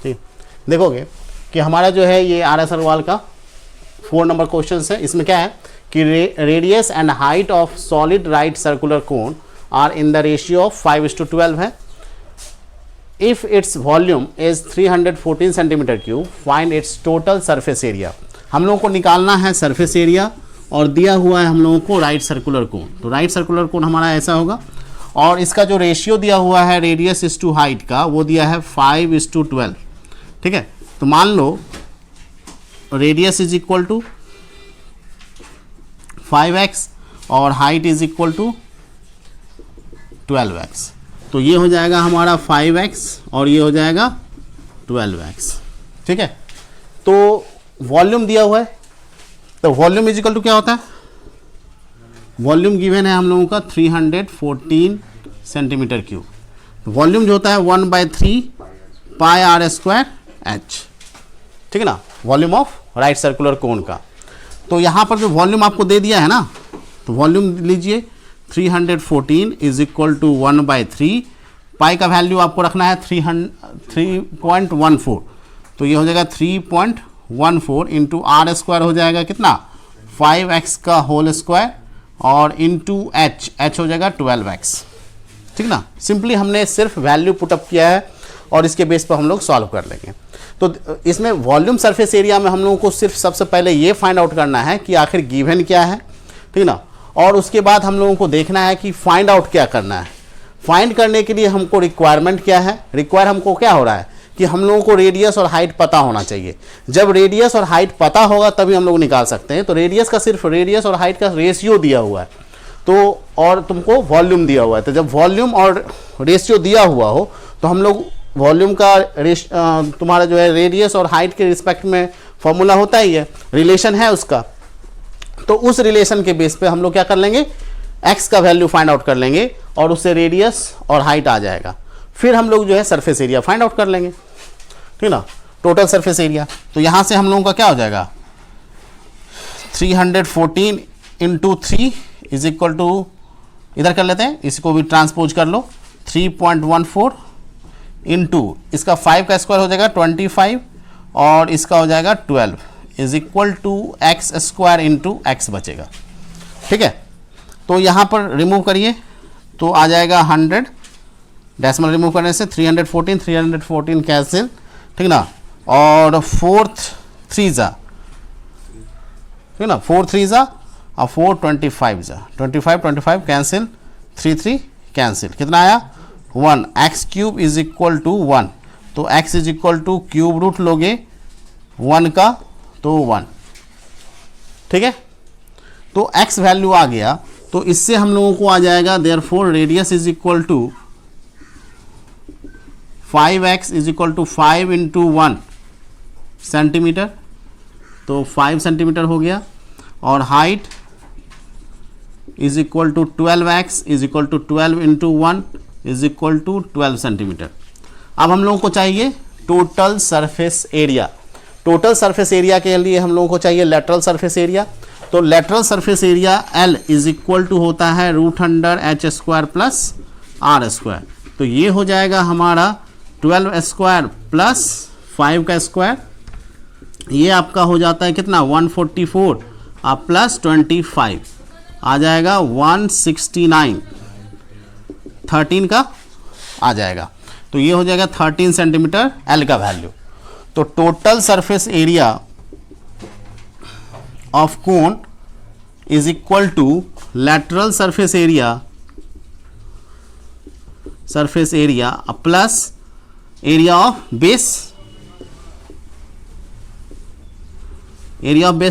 ठीक, देखोगे कि हमारा जो है ये RS अग्रवाल का 4 नंबर क्वेश्चन है। इसमें क्या है कि radius and height of solid right circular cone are in the ratio of 5:12 है। If its volume is 314 centimetre cube, find its total surface area. हम लोगों को निकालना है सरफेस एरिया और दिया हुआ है हम लोगों को राइट सर्कुलर कोन। तो राइट सर्कुलर कोन हमारा ऐसा होगा और इसका जो रेशियो दिया हुआ है रेडियस इज टू हाइट का वो दिया है 5:12। ठीक है, तो मान लो radius is equal to 5x और height is equal to 12x। तो ये हो जाएगा हमारा 5x और ये हो जाएगा 12x। ठीक है, तो वॉल्यूम दिया हुआ है, तो वॉल्यूम इज इक्वल टू क्या होता है, वॉल्यूम गिवन है हम लोगों का 314 सेंटीमीटर क्यूब। वॉल्यूम जो होता है 1/3 पाई r स्क्वायर h। ठीक है ना, वॉल्यूम ऑफ राइट सर्कुलर कोन का। तो यहाँ पर जो वॉल्यूम आपको दे दिया है ना, तो वॉल्यूम लीजिए 314 इज इक्वल टू 1/3 पाई का वैल्यू आपको रखना है 3.14। तो ये हो जाएगा 3.14 इंटू आर स्क्वायर हो जाएगा कितना 5x का होल स्क्वायर और इंटू h हो जाएगा 12x। ठीक ना, सिंपली हमने सिर्फ वैल्यू पुटअप किया है और इसके बेस पर हम लोग सॉल्व कर लेंगे। तो इसमें वॉल्यूम सरफेस एरिया में हम लोगों को सिर्फ सबसे पहले ये फाइंड आउट करना है कि आखिर गिवन क्या है। ठीक ना, और उसके बाद हम लोगों को देखना है कि फाइंड आउट क्या करना है। फाइंड करने के लिए हमको रिक्वायरमेंट क्या है, रिक्वायर हमको क्या हो रहा है कि हम लोगों को रेडियस और हाइट पता होना चाहिए। जब रेडियस और हाइट पता होगा तभी हम लोग निकाल सकते हैं। तो रेडियस का सिर्फ रेडियस और हाइट का रेशियो दिया हुआ है, तो और तुमको वॉल्यूम दिया हुआ है। तो जब वॉल्यूम और रेशियो दिया हुआ हो तो हम लोग वॉल्यूम का तुम्हारा जो है रेडियस और हाइट के रिस्पेक्ट में फॉर्मूला होता ही है, रिलेशन है उसका। तो उस रिलेशन के बेस पे हम लोग क्या कर लेंगे, x का वैल्यू फाइंड आउट कर लेंगे और उससे रेडियस और हाइट आ जाएगा। फिर हम लोग जो है सरफेस एरिया फाइंड आउट कर लेंगे। ठीक ना, टोटल सरफेस एरिया। तो यहाँ से हम लोगों का क्या हो जाएगा 314 इंटू 3 इज इक्वल टू, इधर कर लेते हैं, इसको भी ट्रांसपोज कर लो, 3.14 इंटू इसका 5 का स्क्वायर हो जाएगा 25 और इसका हो जाएगा 12 is equal to x square into x बचेगा। ठीक है, तो यहाँ पर रिमूव करिए तो आ जाएगा 100, डेसिमल रिमूव करने से 314 कैंसिल। ठीक ना, और 4 3 जा, ठीक ना, 4 3 जा और 4 25 जा, 25 कैंसिल, 3 कैंसिल, कितना आया 1। X cube is equal to 1, तो x is equal to cube root लोगे 1 का तो 1। ठीक है, तो x वैल्यू आ गया, तो इससे हम लोगों को आ जाएगा therefore radius is equal to 5x is equal to 5 into 1 centimetre, तो 5 सेंटीमीटर हो गया, और height is equal to 12x is equal to 12 into 1 is equal to 12 centimetre. अब हम लोगों को चाहिए total surface area. Total surface area के लिए हम लोगों को चाहिए लेटरल सरफेस एरिया। तो lateral surface area L is equal to होता है √h square plus r square. तो ये हो जाएगा हमारा 12 स्क्वायर प्लस 5 का स्क्वायर, ये आपका हो जाता है कितना 144 प्लस 25 आ जाएगा 169, 13 का आ जाएगा। तो ये हो जाएगा 13 सेंटीमीटर L का वैल्यू। तो total surface area of cone is equal to lateral surface area plus area of base,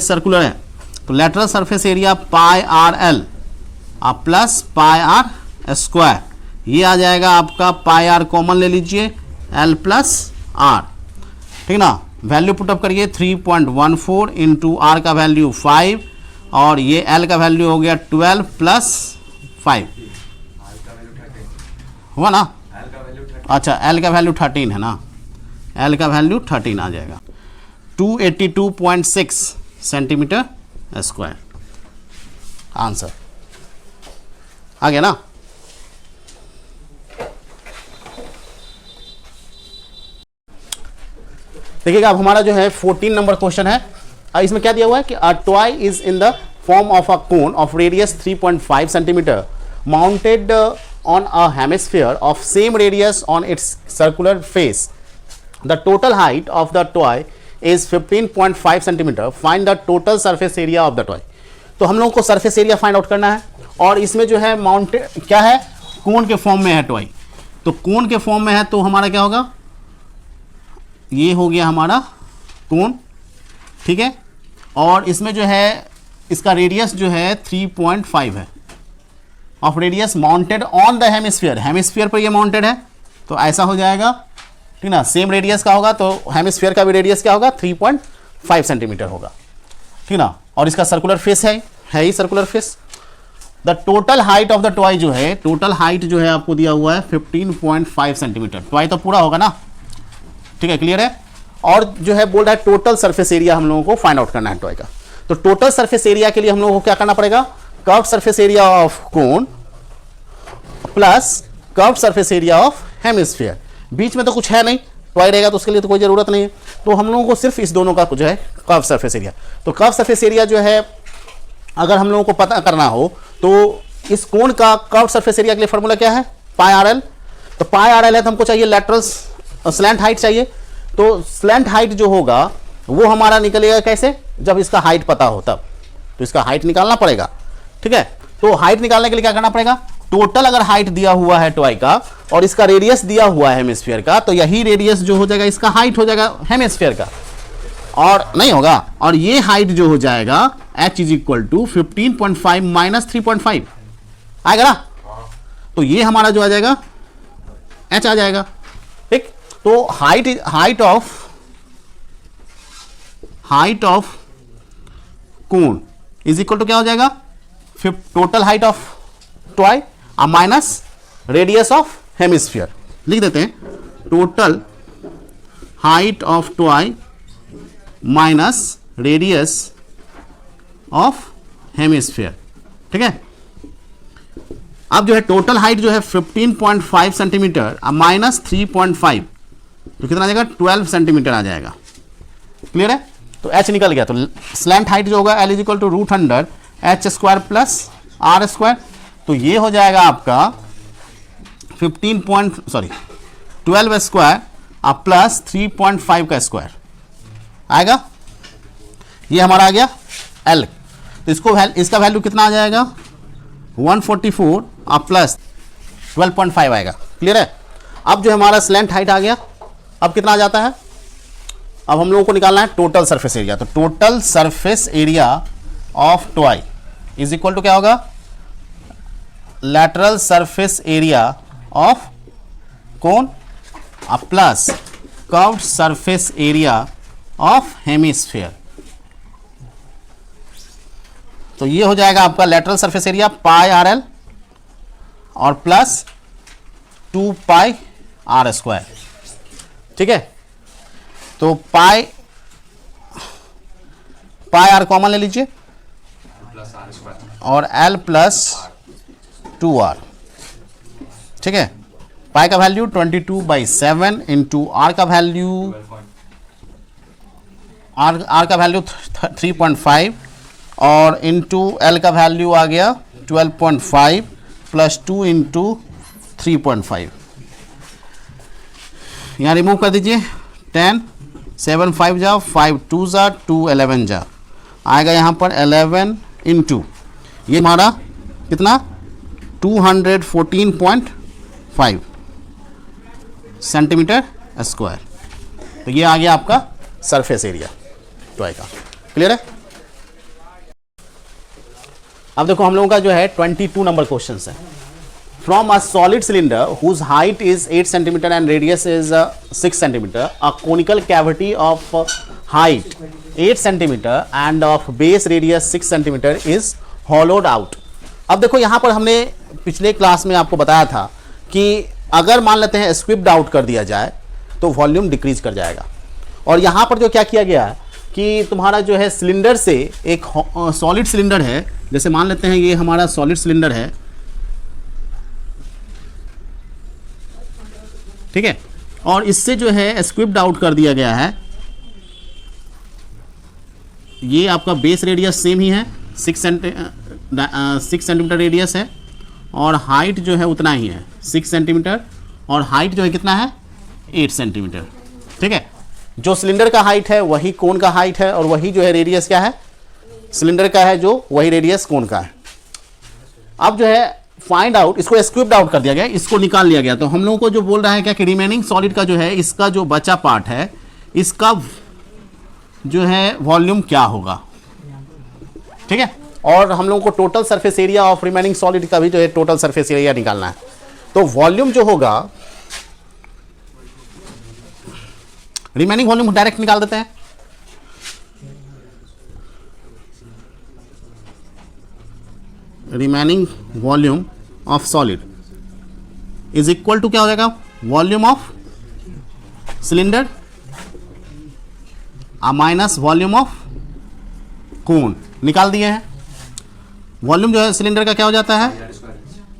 circular है। तो lateral surface area pi R L plus pi are square, ये आ जाएगा आपका पाई आर कॉमन ले लीजिए एल प्लस आर। ठीक ना, वैल्यू पुटअप करिए 3.14 इंटू आर का वैल्यू 5 और ये एल का वैल्यू हो गया 12 प्लस 5 हुआ ना। अच्छा, एल का वैल्यू 13 है ना, एल का वैल्यू 13 आ जाएगा 282.6 सेंटीमीटर स्क्वायर। आंसर आ गया ना। देखिएगा अब हमारा जो है 14 नंबर क्वेश्चन है। इसमें क्या दिया हुआ है कि a toy is in the form of a cone of radius 3.5 centimetre mounted on a hemisphere of same radius on its circular face. The total height of the toy is 15.5 centimeter. Find the total surface area of the toy. तो हम लोगों को surface area find out करना है, और इसमें जो है माउंटेड क्या है, कोन के फॉर्म में है टॉय। तो कोन के फॉर्म में है तो हमारा क्या होगा, ये हो गया हमारा कोन, ठीक है। और इसमें जो है इसका रेडियस जो है 3.5 है of radius mounted on the hemisphere. Hemisphere पर ये माउंटेड है तो ऐसा हो जाएगा, ठीक ना। सेम रेडियस का होगा तो हेमिस्फीयर का भी रेडियस क्या होगा, 3.5 सेंटीमीटर होगा, ठीक ना। और इसका सर्कुलर फेस है ही circular face. The total height of the toy जो है, टोटल हाइट जो है आपको दिया हुआ है 15.5 सेंटीमीटर। टॉय तो पूरा होगा ना, ठीक है, क्लियर है। और जो है बोल रहा है टोटल सरफेस एरिया हम लोगों को फाइंड आउट करना है टॉय का। तो टोटल सरफेस एरिया के लिए हम लोगों को क्या करना पड़ेगा, curved surface area of cone plus curved surface area of hemisphere. बीच में तो कुछ है नहीं, टॉय रहेगा तो उसके लिए तो कोई जरूरत नहीं है, तो हम लोगों को सिर्फ इस दोनों का जो है कर्व्ड सरफेस एरिया। तो कर्व्ड सरफेस एरिया जो है अगर हम लोगों को पता करना हो तो इस कोन का कर्व्ड सरफेस एरिया के लिए फॉर्मूला क्या है, पाई आर एल। तो पाई आर एल है तो हमको चाहिए लेटरल स्लैंट हाइट चाहिए। तो स्लैंट हाइट जो होगा वो हमारा निकलेगा कैसे, जब इसका हाइट पता हो तब। तो इसका हाइट निकालना पड़ेगा, ठीक है। तो हाइट निकालने के लिए क्या करना पड़ेगा, टोटल अगर हाइट दिया हुआ है टॉय का और इसका रेडियस दिया हुआ है हेमिस्फीयर का, तो यही रेडियस जो हो जाएगा इसका हाइट हो जाएगा हेमिस्फीयर का, और नहीं होगा। और ये हाइट जो हो जाएगा h is equal to 15.5 minus 3.5 आएगा ना। तो ये हमारा जो आ जाएगा h आ जाएगा, ठीक। तो height of cone is equal to क्या हो जाएगा, total height of toy minus radius of hemisphere. लिख देते हैं total height of toy minus radius of hemisphere, ठीक है। अब जो है टोटल हाइट जो है 15.5 सेंटीमीटर माइनस 3.5 तो कितना आ जाएगा, 12 सेंटीमीटर आ जाएगा, क्लियर है। तो h निकल गया। तो स्लैंट हाइट जो होगा L is equal to root under H square plus R square. तो ये हो जाएगा आपका 12 स्क्वायर प्लस 3.5 का स्क्वायर आएगा। ये हमारा आ गया L। तो इसका वैल्यू कितना आ जाएगा, 144 प्लस 12.5 आएगा, क्लियर है। अब जो हमारा स्लैंट हाइट आ गया, अब कितना आ जाता है, अब हम लोगों को निकालना है टोटल सरफेस एरिया। तो total surface area of toy is equal to क्या होगा, lateral surface area of cone plus curved surface area of hemisphere. तो ये हो जाएगा आपका lateral surface area pi R L और प्लस 2 पाई आर स्क्वायर, ठीक है। तो पाई आर कॉमन ले लीजिए और एल प्लस 2r, ठीक है। पाई का वैल्यू 22/7 इंटू आर का वैल्यू 3.5 और इंटू एल का वैल्यू आ गया 12.5 प्लस 2 इंटू 3.5। यहाँ रिमूव कर दीजिए 10, 7 5 जा, 5 2 जा, 2 11 जा, आएगा यहाँ पर 11 इंटू ये हमारा कितना 214.5 सेंटीमीटर स्क्वायर। तो ये आ गया आपका सरफेस एरिया टॉय का, क्लियर है। अब देखो हम लोगों का जो है 22 नंबर क्वेश्चन है। From a solid cylinder whose height is 8 centimetre and radius is 6 centimetre, a conical cavity of height 8 centimetre and of base radius 6 centimetre is hollowed out. अब देखो यहाँ पर हमने पिछले क्लास में आपको बताया था कि अगर मान लेते हैं स्क्विप्ड आउट कर दिया जाए तो वॉल्यूम डिक्रीज कर जाएगा। और यहाँ पर जो क्या किया गया है कि तुम्हारा जो है सिलेंडर से एक सॉलिड सिलेंडर है, जैसे मान लेते हैं ये हमारा सॉलिड सिलेंडर है, ठीक है, और इससे जो है स्क्विप्ड आउट कर दिया गया है ये आपका बेस रेडियस सेम ही है, 6 सेंटीमीटर रेडियस है, और हाइट जो है उतना ही है 6 सेंटीमीटर, और हाइट जो है कितना है 8 सेंटीमीटर। ठीक है, जो सिलेंडर का हाइट है वही कोन का हाइट है, और वही जो है रेडियस क्या है सिलेंडर का है, जो वही रेडियस कोन का है। अब जो है फाइंड आउट, इसको स्क्विप्ड आउट कर दिया गया, इसको निकाल लिया गया। तो हम लोगों को जो बोल रहा है क्या कि रिमेनिंग सॉलिड का जो है इसका जो बचा पार्ट है इसका जो है वॉल्यूम क्या होगा। ठीक है, और हम लोगों को total surface area of remaining solid का भी जो है टोटल सरफेस एरिया निकालना है। तो वॉल्यूम जो होगा, रिमेनिंग वॉल्यूम डायरेक्ट निकाल देते हैं। Remaining volume of solid is equal to क्या हो जाएगा, volume of cylinder minus volume of cone. निकाल दिए हैं। वॉल्यूम जो है सिलेंडर का क्या हो जाता है,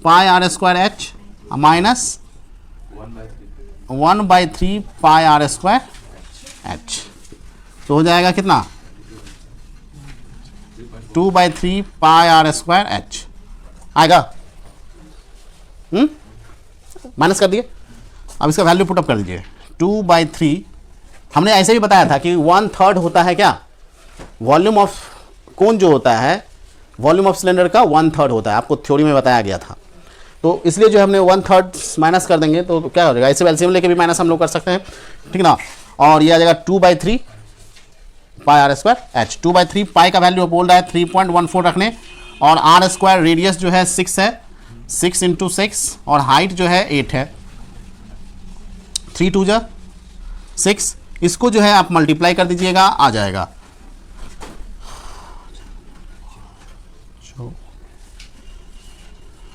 pi are square h minus 1/3 pi are square h. तो हो जाएगा कितना, 2/3 पाई आर स्क्वायर एच आएगा। माइनस कर दिए, अब इसका वैल्यू पुटअप कर दीजिए। 2/3, हमने ऐसे भी बताया था कि 1/3 होता है क्या, वॉल्यूम ऑफ कोन जो होता है वॉल्यूम ऑफ सिलेंडर का 1/3 होता है, आपको थ्योरी में बताया गया था। तो इसलिए जो हमने 1/3 माइनस कर देंगे तो क्या हो जाएगा, ऐसे एलसीएम लेके भी माइनस हम लोग कर सकते हैं, ठीक ना। और ये आ जाएगा 2/3 पाई आर स्क्वायर एच। 2/3 पाई का वैल्यू बोल रहा है 3.14 रखने, और आर स्क्वायर रेडियस जो है 6 है, 6 × 6, और हाइट जो है 8 है, 3 2 जा 6। इसको जो है आप मल्टीप्लाई कर दीजिएगा, आ जाएगा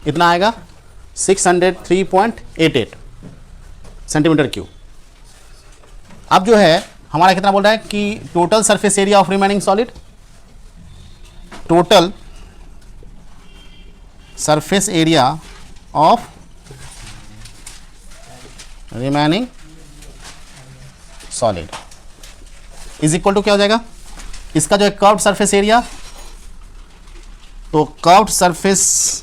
इतना आएगा 603.88 सेंटीमीटर क्यूब। अब जो है हमारा कितना बोल रहा है कि total surface area of remaining solid, total surface area of remaining solid is equal to क्या हो जाएगा, इसका जो है कर्व्ड सरफेस एरिया, तो curved surface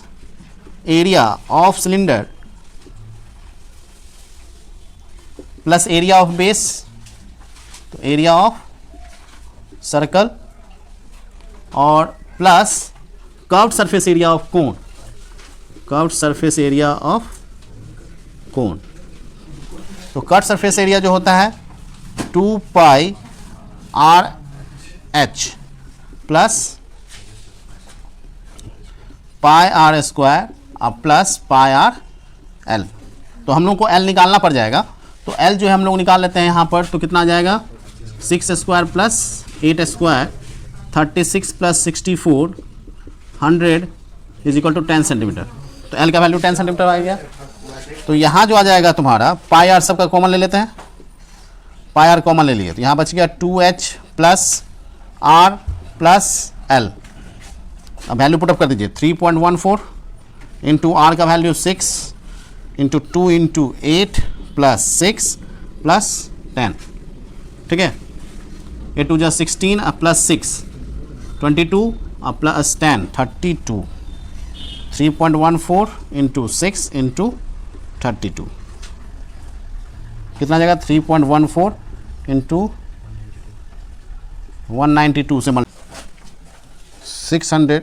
area of cylinder plus area of base, तो एरिया ऑफ सर्कल, और plus curved surface area of cone, curved surface area of cone. तो कर्व्ड सरफेस एरिया जो होता है 2 pi r h plus pi are square plus pi R L. तो हम लोग को एल निकालना पड़ जाएगा, तो एल जो है हम लोग निकाल लेते हैं यहाँ पर। तो कितना आ जाएगा, 6 स्क्वायर प्लस 8 स्क्वायर 36 प्लस 64 100 इज इक्वल टू 10 सेंटीमीटर। तो एल का वैल्यू 10 सेंटीमीटर आ गया। तो यहाँ जो आ जाएगा तुम्हारा पाई आर सबका कॉमन ले लेते हैं, पाई आर कॉमन ले लिए, तो यहाँ बच गया 2h plus R plus L. अब वैल्यू पुटअप कर दीजिए, 3.14 इंटू आर का value 6 into 2 into 8 plus 6 plus 10, ठीक है। 8 2 जा 16 प्लस 6 22 प्लस 10 32, 3.14 इंटू 6 इंटू 32 कितना जाएगा, 3.14 इंटू 192 से 600,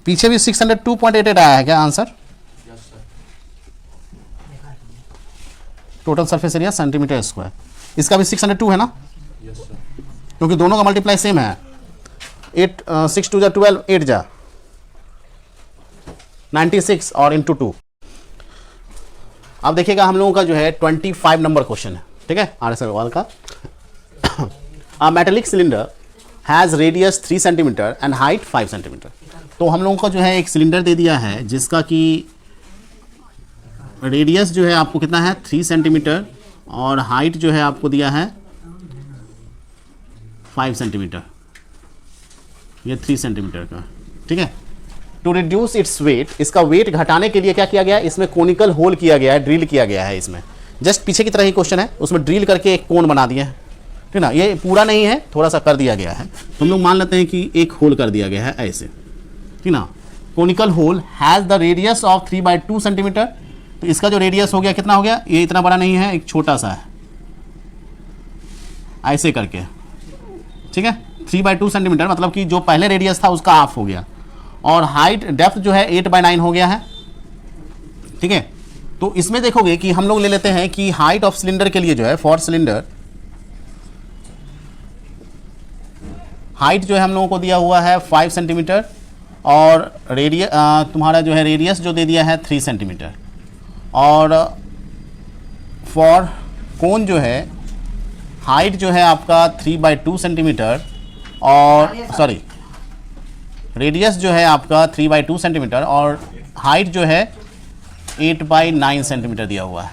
पीछे भी 602.88 आया है क्या answer? Total surface area centimetre square, इसका भी 602 है ना, क्योंकि दोनों का मल्टीप्लाई सेम है। 8 6 2 जा 12, 8 जा 96 और इंटू 2। अब देखिएगा हम लोगों का जो है 25 नंबर क्वेश्चन है, ठीक है, आर एस अग्रवाल का। A metallic cylinder has radius 3 centimetre and height 5 centimetre. तो हम लोगों का जो है एक सिलेंडर दे दिया है जिसका कि रेडियस जो है आपको कितना है 3 सेंटीमीटर, और हाइट जो है आपको दिया है 5 सेंटीमीटर, ये 3 सेंटीमीटर का, ठीक है। टू रिड्यूस इट्स वेट, इसका वेट घटाने के लिए क्या किया गया है, इसमें कोनिकल होल किया गया है, ड्रिल किया गया है इसमें। जस्ट पीछे की तरह ही क्वेश्चन है, उसमें ड्रिल करके एक कोन बना दिया है, ठीक ना, ये पूरा नहीं है, थोड़ा सा कर दिया गया है। तो हम लोग मान लेते हैं कि एक होल कर दिया गया है ऐसे, ठीक ना। Conical hole has the radius of 3/2 centimetre. तो इसका जो रेडियस हो गया कितना हो गया, ये इतना बड़ा नहीं है, एक छोटा सा है ऐसे करके, ठीक है। 3/2 सेंटीमीटर मतलब कि जो पहले रेडियस था उसका हाफ हो गया, और हाइट डेप्थ जो है 8/9 हो गया है, ठीक है। तो इसमें देखोगे कि हम लोग ले लेते हैं कि हाइट ऑफ सिलेंडर के लिए जो है, फॉर सिलेंडर हाइट जो है हम लोगों को दिया हुआ है 5 सेंटीमीटर, और रेडियस तुम्हारा जो है रेडियस जो दे दिया है 3 सेंटीमीटर, और फॉर कोन जो है हाइट जो है आपका 3/2 सेंटीमीटर, और सॉरी रेडियस जो है आपका 3/2 सेंटीमीटर, और हाइट जो है 8/9 सेंटीमीटर दिया हुआ है।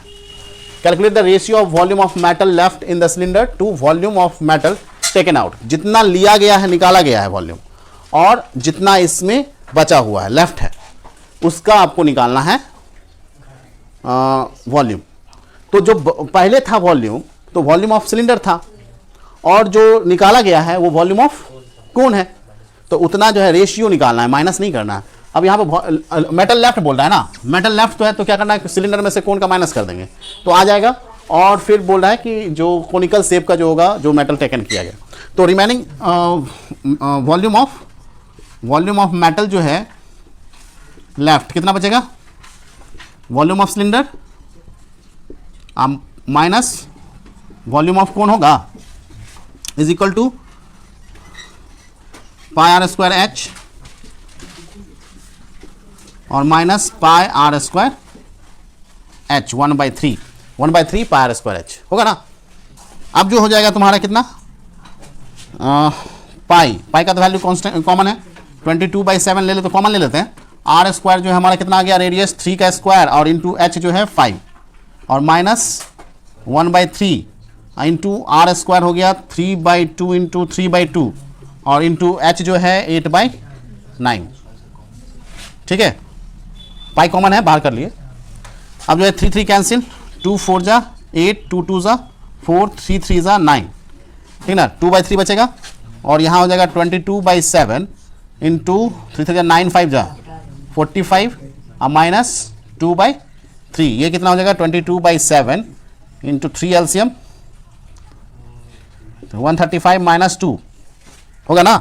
Calculate the ratio of volume of metal left in the cylinder to volume of metal taken out. जितना लिया गया है, निकाला गया है वॉल्यूम, और जितना इसमें बचा हुआ है लेफ्ट है, उसका आपको निकालना है वॉल्यूम। तो जो पहले था वॉल्यूम, तो वॉल्यूम ऑफ सिलेंडर था, और जो निकाला गया है वो वॉल्यूम ऑफ कोन है, तो उतना जो है रेशियो निकालना है, माइनस नहीं करना है। अब यहाँ पे मेटल लेफ्ट बोल रहा है ना, मेटल लेफ्ट तो है, तो क्या करना है, सिलेंडर में से कोन का माइनस कर देंगे तो आ जाएगा। और फिर बोल रहा है कि जो कोनिकल शेप का जो होगा, जो मेटल टेकन किया गया, तो रिमेनिंग वॉल्यूम ऑफ मेटल जो है लेफ्ट कितना बचेगा, volume of cylinder minus volume of cone होगा, is equal to πr² h और minus πr² h 1/3 πr² h होगा ना। अब जो हो जाएगा तुम्हारा कितना, पाई का तो वैल्यू कांस्टेंट कॉमन है, 22/7 ले ले तो कॉमन ले लेते हैं। r² जो है हमारा कितना आ गया, रेडियस 3 का स्क्वायर, और इंटू h जो है 5, और माइनस 1/3 इंटू r² हो गया 3/2 इंटू 3/2, और इंटू h जो है 8/9, ठीक है। पाई कॉमन है, बाहर कर लिए। अब जो है 3 कैंसिल, 2 4 जा 8, 2 2 जा 4, 3 3 जा 9, ठीक ना। 2/3 बचेगा, और यहाँ हो जाएगा 22/7 इंटू 3 3 जा 9 5 जा 45, और माइनस 2/3, ये कितना हो जाएगा 22/7 इंटू 3 एलसीएम 135 माइनस 2 होगा ना,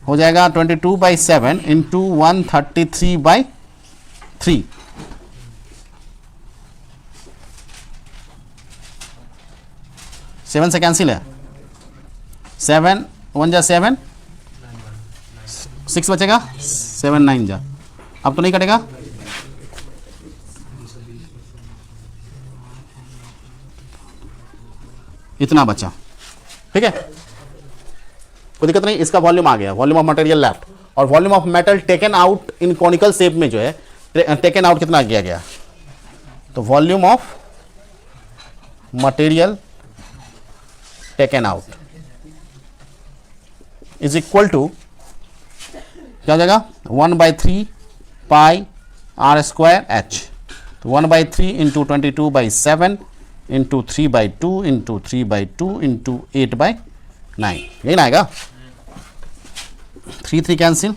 हो जाएगा 22/7 इंटू 133/3, 7 से कैंसिल है, 7 1 जा 7, 6 बचेगा, 7 9 जा, अब तो नहीं कटेगा, इतना बचा, ठीक है, कोई दिक्कत नहीं। इसका वॉल्यूम आ गया, वॉल्यूम ऑफ मटेरियल लेफ्ट, और volume of metal taken out in conical shape में जो है टेकन आउट कितना किया गया, तो volume of material taken out is equal to क्या हो जाएगा, 1/3 πr² h, तो 1/3 इंटू 22/7 इंटू 3/2 इंटू 3/2 इंटू 8/9, यही ना आएगा। 3 3 कैंसिल,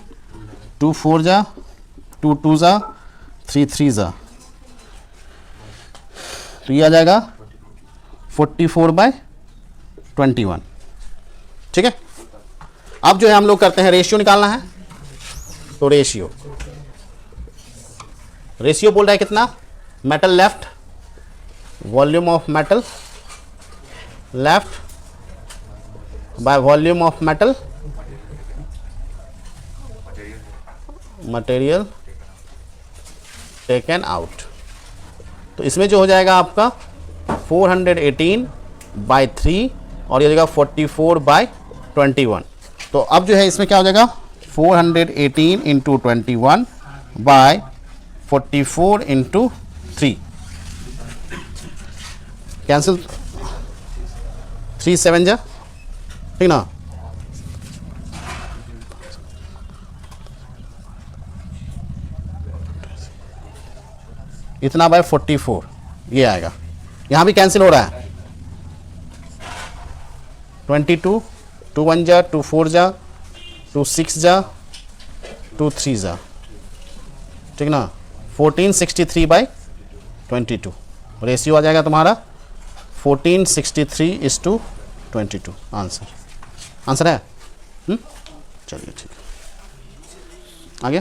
2 4 जा 2 2 जा 3 3 जा, तो ये आ जाएगा 44/21, ठीक है। अब जो है हम लोग करते हैं रेशियो निकालना है, तो रेशियो बोल रहा है कितना, metal left, volume of metal left by volume of metal material taken out. तो इसमें जो हो जाएगा आपका 418/3, और ये हो जाएगा 44/21। तो अब जो है इसमें क्या हो जाएगा, 418 इंटू 21/44 इंटू 3, कैंसिल 3 7 जा, ठीक ना, इतना बाय 44 ये आएगा, यहाँ भी कैंसिल हो रहा है, 22, 2 1 जा, 2 4 जा, 2 6 जा, 2 3 जा, ठीक ना। 1463/22 रेशियो आ जाएगा तुम्हारा 1463:22 आंसर है। चलिए ठीक है, आ गया,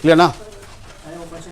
क्लियर ना।